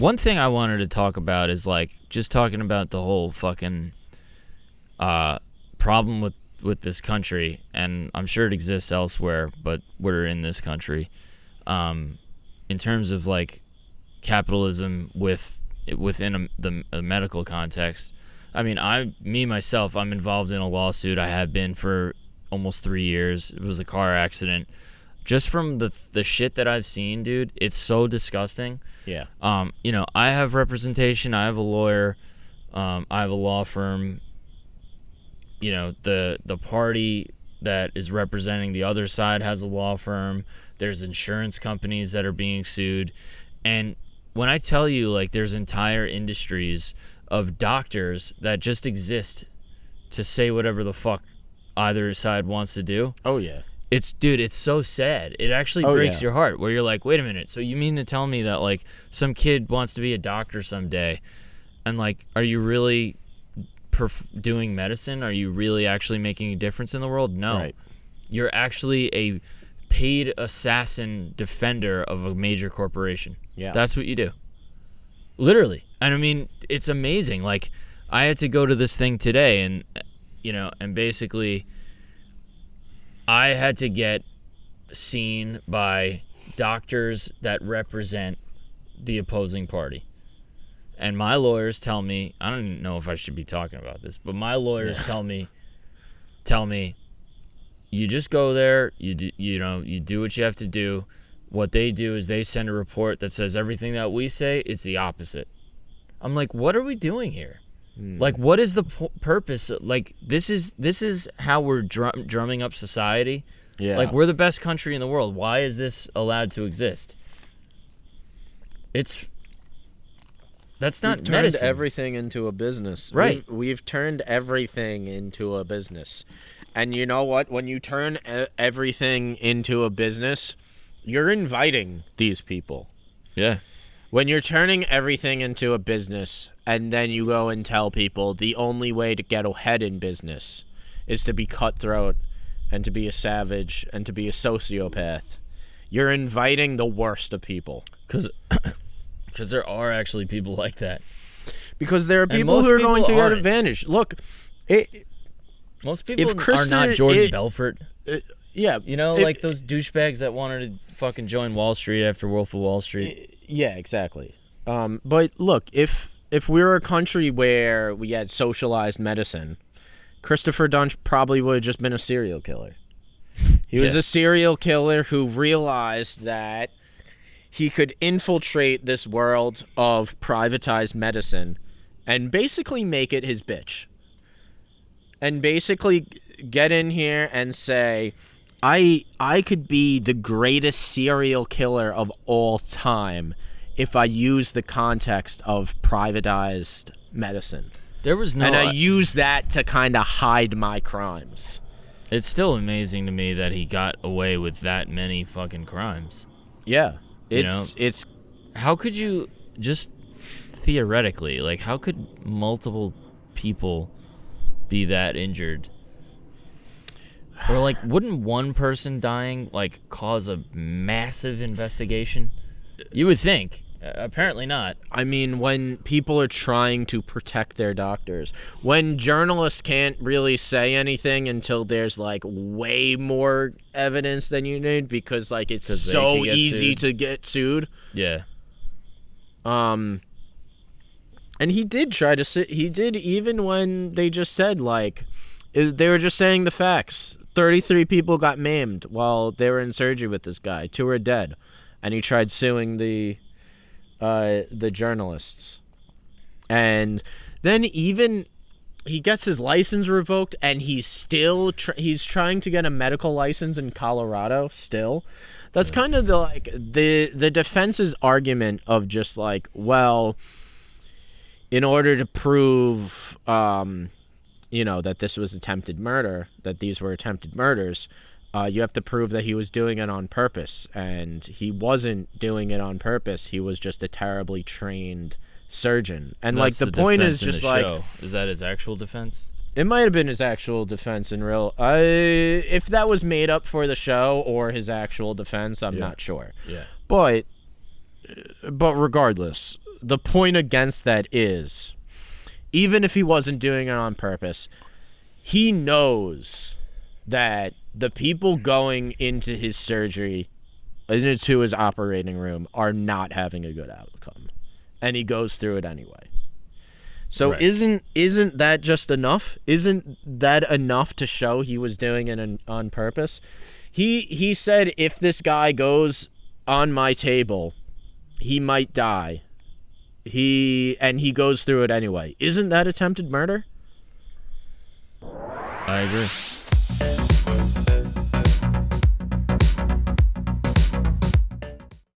One thing I wanted to talk about is like just talking about the whole fucking problem with this country, and I'm sure it exists elsewhere, but we're in this country. In terms of like capitalism within the medical context. I mean, myself, I'm involved in a lawsuit. I have been for almost 3 years. It was a car accident. Just from the shit that I've seen, dude, it's so disgusting. Yeah. You know, I have representation. I have a lawyer. I have a law firm. You know, the party that is representing the other side has a law firm. There's insurance companies that are being sued. And when I tell you, like, there's entire industries of doctors that just exist to say whatever the fuck either side wants to do. Oh, yeah. It's so sad. It actually breaks your heart, where you're like, wait a minute. So you mean to tell me that, like, some kid wants to be a doctor someday, and, like, are you really doing medicine? Are you really actually making a difference in the world? No. Right. You're actually a paid assassin defender of a major corporation. Yeah. That's what you do. Literally. And I mean, it's amazing. Like, I had to go to this thing today, and, you know, and basically I had to get seen by doctors that represent the opposing party. And my lawyers tell me, I don't even know if I should be talking about this, but my lawyers tell me, you just go there, you do what you have to do. What they do is they send a report that says everything that we say, it's the opposite. I'm like, what are we doing here? Like, what is the purpose? Like, this is how we're drumming up society. Yeah. Like, we're the best country in the world. Why is this allowed to exist? That's not We've turned medicine. everything into a business. Right. We've turned everything into a business. And you know what? When you turn everything into a business, you're inviting these people. Yeah. When you're turning everything into a business, and then you go and tell people the only way to get ahead in business is to be cutthroat and to be a savage and to be a sociopath, you're inviting the worst of people. Because there are actually people like that. Because there are people who are going to get advantage. Look, most people are not Jordan Belfort. Yeah. You know, like those douchebags that wanted to fucking join Wall Street after Wolf of Wall Street. Yeah, exactly. But look, if we were a country where we had socialized medicine, Christopher Duntsch probably would have just been a serial killer. He was a serial killer who realized that he could infiltrate this world of privatized medicine and basically make it his bitch. And basically get in here and say, I could be the greatest serial killer of all time if I use the context of privatized medicine. And I use that to kind of hide my crimes. It's still amazing to me that he got away with that many fucking crimes. Yeah. It's how could you, just theoretically, like, how could multiple people be that injured? Or, like, wouldn't one person dying, like, cause a massive investigation? You would think. Apparently not. I mean, when people are trying to protect their doctors, when journalists can't really say anything until there's, like, way more evidence than you need because, like, it's so easy to get sued. Yeah. And he did try to he did, even when they just said, like, they were just saying the facts. 33 people got maimed while they were in surgery with this guy. 2 are dead. And he tried suing the journalists. And then even he gets his license revoked, and he's still he's trying to get a medical license in Colorado still. That's kind of the defense's argument of just like, well, in order to prove that this was attempted murder, that these were attempted murders, you have to prove that he was doing it on purpose, and he wasn't doing it on purpose. He was just a terribly trained surgeon. And that's like the point is just like, show. Is that his actual defense? It might have been his actual defense in real. If that was made up for the show or his actual defense, I'm not sure. Yeah. But regardless, the point against that is, even if he wasn't doing it on purpose, he knows that the people going into his surgery, into his operating room, are not having a good outcome, and he goes through it anyway. So Right. isn't that just enough? Isn't that enough to show he was doing it on purpose? He said, if this guy goes on my table, he might die. He goes through it anyway. Isn't that attempted murder? I agree.